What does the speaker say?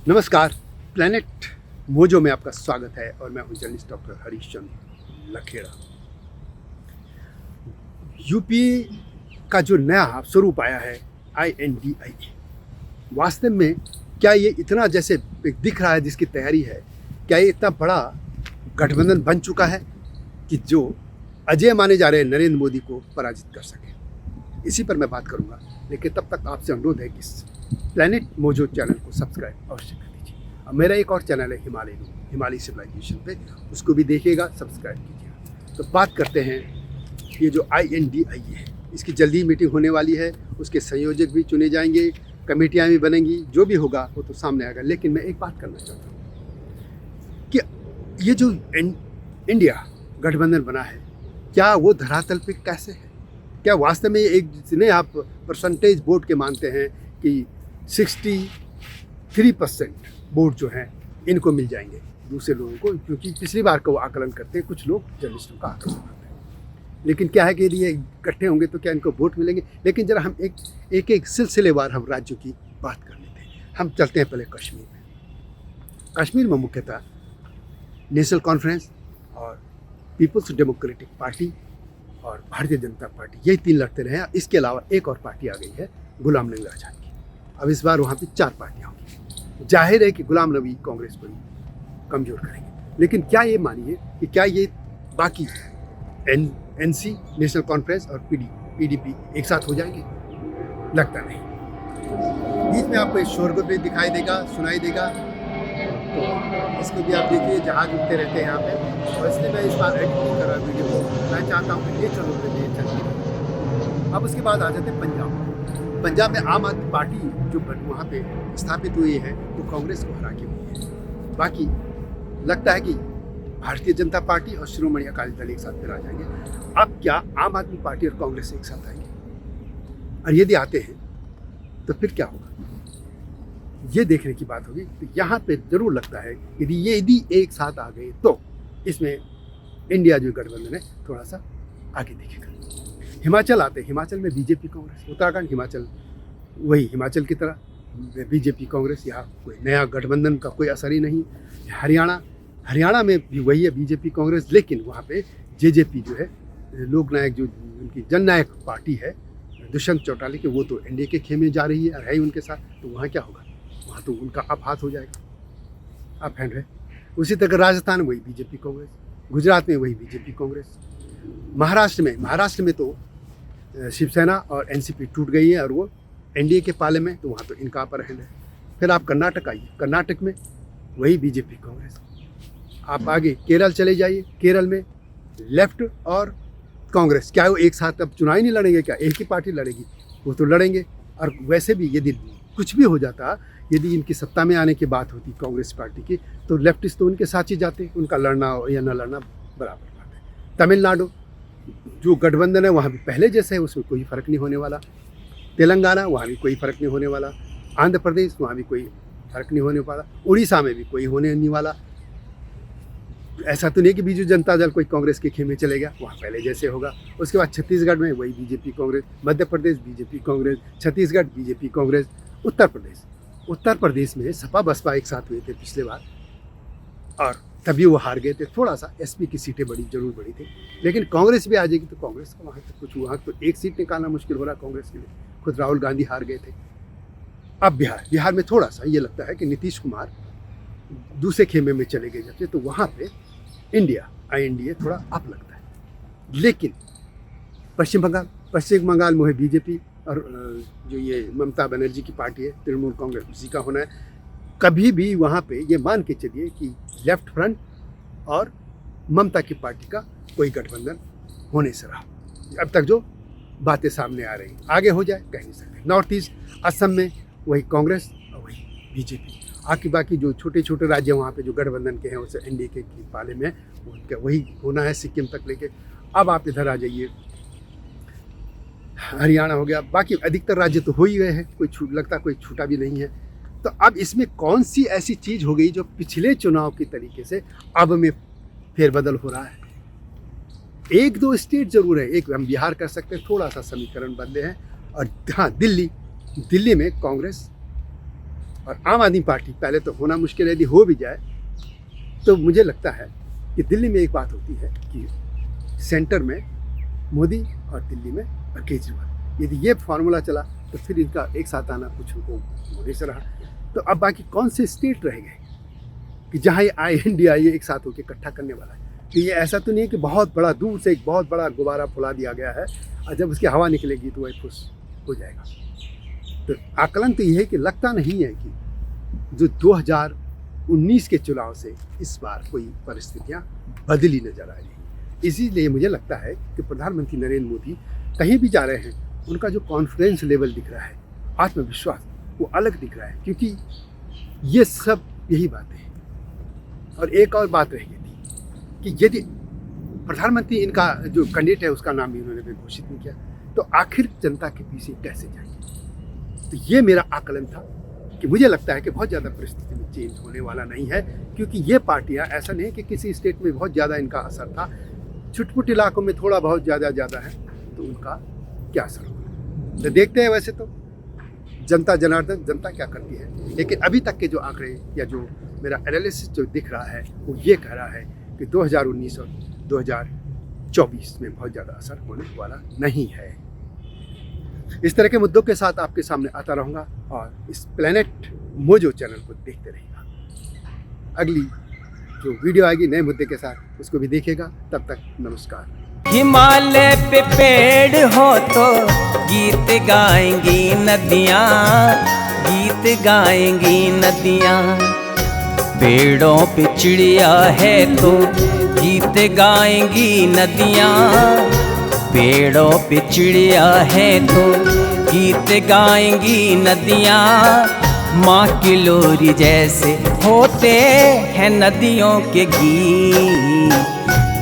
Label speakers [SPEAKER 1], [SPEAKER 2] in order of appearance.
[SPEAKER 1] नमस्कार। Planet mojo में आपका स्वागत है और मैं हूं journalist doctor Harish Chandra Lakhera. UP का जो नया स्वरूप आया है INDIA, वास्तव में क्या ये इतना जैसे दिख रहा है जिसकी तैयारी है, क्या ये इतना बड़ा गठबंधन बन चुका है कि जो अजय माने जा रहे नरेंद्र मोदी को पराजित कर सके? इसी पर मैं बात करूंगा, लेकिन तब तक आपसे अनुरोध है कि प्लैनेट मोजो चैनल को सब्सक्राइब अवश्य कर दीजिए। अब मेरा एक और चैनल है हिमालय सिविलाइजेशन पे, उसको भी देखिएगा, सब्सक्राइब कीजिएगा। तो बात करते हैं, ये जो INDIA है, इसकी जल्दी मीटिंग होने वाली है, उसके संयोजक भी चुने जाएंगे, कमेटियाँ भी बनेंगी, जो भी होगा वो तो सामने आएगा। लेकिन मैं एक बात करना चाहता हूँ कि ये जो इंडिया गठबंधन बना है, क्या वो धरातल पे कैसे है? क्या वास्तव में एक जितने आप परसेंटेज वोट के मानते हैं कि 63% वोट जो हैं इनको मिल जाएंगे दूसरे लोगों को, क्योंकि पिछली बार का वो आकलन करते हैं, कुछ लोग जर्नलिस्टों का आकलन करते हैं। लेकिन क्या है कि यदि ये इकट्ठे होंगे तो क्या इनको वोट मिलेंगे? लेकिन जरा हम एक सिलसिलेवार हम राज्यों की बात कर लेते हैं। हम चलते हैं पहले कश्मीर में। कश्मीर में मुख्यतः नेशनल कॉन्फ्रेंस और पीपल्स डेमोक्रेटिक पार्टी और भारतीय जनता पार्टी, यही तीन लड़ते रहे हैं। इसके अलावा एक और पार्टी आ गई है, गुलाम नबी आज़ाद की। अब इस बार वहाँ पे 4 पार्टियाँ होंगी। जाहिर है कि गुलाम नबी कांग्रेस को कमज़ोर करेंगे। लेकिन क्या ये मानिए कि क्या ये बाकी NC नेशनल कॉन्फ्रेंस और PDP एक साथ हो जाएंगे? लगता नहीं। बीच में आपको एक शोरगुल भी दिखाई देगा, सुनाई देगा, तो इसको भी आप देखिए, जहाज उठते रहते हैं यहाँ पे। और इसलिए मैं इस बार एडिट नहीं कर रहा वीडियो को, मैं चाहता हूँ कि ये चलो चलिए। अब उसके बाद आ जाते हैं पंजाब में आम आदमी पार्टी जो वहाँ पे स्थापित हुई है वो कांग्रेस को हरा के हुई है। बाकी लगता है कि भारतीय जनता पार्टी और श्रोमणी अकाली दल एक साथ फिर आ जाएंगे। अब क्या आम आदमी पार्टी और कांग्रेस एक साथ आएंगे? और यदि आते हैं तो फिर क्या होगा, ये देखने की बात होगी। तो यहाँ पे जरूर लगता है कि यदि एक साथ आ गए तो इसमें इंडिया जो गठबंधन है थोड़ा सा आगे दिखेगा। हिमाचल आते हैं, हिमाचल में बीजेपी कांग्रेस, उत्तराखंड हिमाचल वही हिमाचल की तरह बीजेपी कांग्रेस, यहाँ कोई नया गठबंधन का कोई असर ही नहीं। हरियाणा में भी वही है, बीजेपी कांग्रेस, लेकिन वहाँ पे JJP जो है, लोकनायक जो उनकी जननायक पार्टी है दुष्यंत चौटाला की, वो तो NDA के खेमे जा रही है और है ही उनके साथ। तो वहाँ क्या होगा? वहाँ तो उनका अप हाथ हो जाएगा, अप हैंड है। उसी तरह राजस्थान में वही बीजेपी कांग्रेस, गुजरात में वही बीजेपी कांग्रेस, महाराष्ट्र में तो शिवसेना और NCP टूट गई है और वो NDA के पाले में, तो वहाँ तो इनका अपर हैंड है। फिर आप कर्नाटक आइए, कर्नाटक में वही बीजेपी कांग्रेस। आप आगे केरल चले जाइए, केरल में लेफ्ट और कांग्रेस, क्या वो एक साथ अब चुनाव ही नहीं लड़ेंगे? क्या एक ही पार्टी लड़ेगी? वो तो लड़ेंगे। और वैसे भी यदि कुछ भी हो जाता, यदि इनकी सत्ता में आने की बात होती कांग्रेस पार्टी की, तो लेफ्टिस्ट तो उनके साथ ही जाते, उनका लड़ना या न लड़ना बराबर बात है। तमिलनाडु जो गठबंधन है वहाँ भी पहले जैसे है, उसमें कोई फ़र्क नहीं होने वाला। तेलंगाना, वहाँ भी कोई फ़र्क नहीं होने वाला। आंध्र प्रदेश, वहाँ भी कोई फ़र्क नहीं होने वाला। उड़ीसा में भी कोई होने नहीं वाला। ऐसा तो नहीं कि बीजू जनता दल कोई कांग्रेस के खेमे चले गया, वहाँ पहले जैसे होगा। उसके बाद छत्तीसगढ़ में वही BJP Congress, Madhya Pradesh BJP Congress, Chhattisgarh BJP Congress, Uttar Pradesh में सपा बसपा एक साथ हुए थे पिछले बार और तभी वो हार गए थे। थोड़ा सा SP की सीटें जरूर बढ़ी थी, लेकिन कांग्रेस भी आ जाएगी तो कांग्रेस को वहाँ तो एक सीट निकालना मुश्किल हो रहा कांग्रेस के लिए। खुद राहुल गांधी हार गए थे। अब बिहार में थोड़ा सा ये लगता है कि नीतीश कुमार दूसरे खेमे में चले गए जब से, तो वहाँ पे INDA थोड़ा अप लगता है। लेकिन पश्चिम बंगाल में है BJP और जो ये ममता बनर्जी की पार्टी है तृणमूल कांग्रेस, उसी का होना है। कभी भी वहाँ पे ये मान के चलिए कि लेफ्ट फ्रंट और ममता की पार्टी का कोई गठबंधन होने से रहा। अब तक जो बातें सामने आ रही, आगे हो जाए कह नहीं सकते। नॉर्थ ईस्ट असम में वही कांग्रेस और वही BJP। बाकी जो छोटे छोटे राज्य वहाँ पे जो गठबंधन के हैं उसे NDA के पाले में, उनका वही होना है सिक्किम तक लेके। अब आप इधर आ जाइए, हरियाणा हो गया, बाकी अधिकतर राज्य तो हो ही गए हैं, लगता कोई छूटा भी नहीं है। तो अब इसमें कौन सी ऐसी चीज़ हो गई जो पिछले चुनाव की तरीके से अब में फेरबदल हो रहा है? 1-2 स्टेट जरूर है, एक हम बिहार कर सकते हैं, थोड़ा सा समीकरण बदले हैं। और हाँ, दिल्ली में कांग्रेस और आम आदमी पार्टी पहले तो होना मुश्किल है, यदि हो भी जाए तो मुझे लगता है कि दिल्ली में एक बात होती है कि सेंटर में मोदी और दिल्ली में केजरीवाल, यदि ये फार्मूला चला तो फिर इनका एक साथ आना कुछ उनको होने से रहा। तो अब बाकी कौन से स्टेट रह गए कि जहाँ ये इंडिया ये एक साथ होकर इकट्ठा करने वाला है। तो ये ऐसा तो नहीं है कि बहुत बड़ा दूर से एक बहुत बड़ा गुब्बारा फुला दिया गया है और जब उसकी हवा निकलेगी तो वही फुस हो जाएगा। तो आकलन तो ये है कि लगता नहीं है कि जो 2019 के चुनाव से इस बार कोई परिस्थितियाँ बदली नजर आ रही हैं। इसीलिए मुझे लगता है कि प्रधानमंत्री नरेंद्र मोदी कहीं भी जा रहे हैं, उनका जो कॉन्फिडेंस लेवल दिख रहा है, आत्मविश्वास, वो अलग दिख रहा है, क्योंकि ये सब यही बातें हैं। और एक और बात रह गई थी कि यदि प्रधानमंत्री इनका जो कैंडिडेट है उसका नाम भी उन्होंने भी घोषित नहीं किया, तो आखिर जनता के पीछे कैसे जाएंगे। तो ये मेरा आकलन था कि मुझे लगता है कि बहुत ज़्यादा परिस्थिति में चेंज होने वाला नहीं है, क्योंकि ये पार्टियां ऐसा नहीं है कि किसी स्टेट में बहुत ज़्यादा इनका असर था, छुटपुट इलाकों में थोड़ा बहुत ज़्यादा है, तो उनका क्या असर होगा तो देखते हैं। वैसे तो जनता जनार्दन, जनता क्या करती है, लेकिन अभी तक के जो आंकड़े या जो मेरा एनालिसिस जो दिख रहा है वो ये कह रहा है कि 2019 और 2024 में बहुत ज़्यादा असर होने वाला नहीं है। इस तरह के मुद्दों के साथ आपके सामने आता रहूँगा और इस प्लेनेट मोजो चैनल को देखते रहिएगा। अगली जो वीडियो आएगी नए मुद्दे के साथ, उसको भी देखिएगा। तब तक नमस्कार।
[SPEAKER 2] हिमालय पे पेड़ हो तो गीत गाएंगी नदियाँ, गीत गाएंगी नदियाँ। पेड़ों पे चिड़िया है तो गीत गाएंगी नदियाँ, पेड़ों पे चिड़िया है तो गीत गाएंगी नदियाँ। माँ की लोरी जैसे होते हैं नदियों के गीत।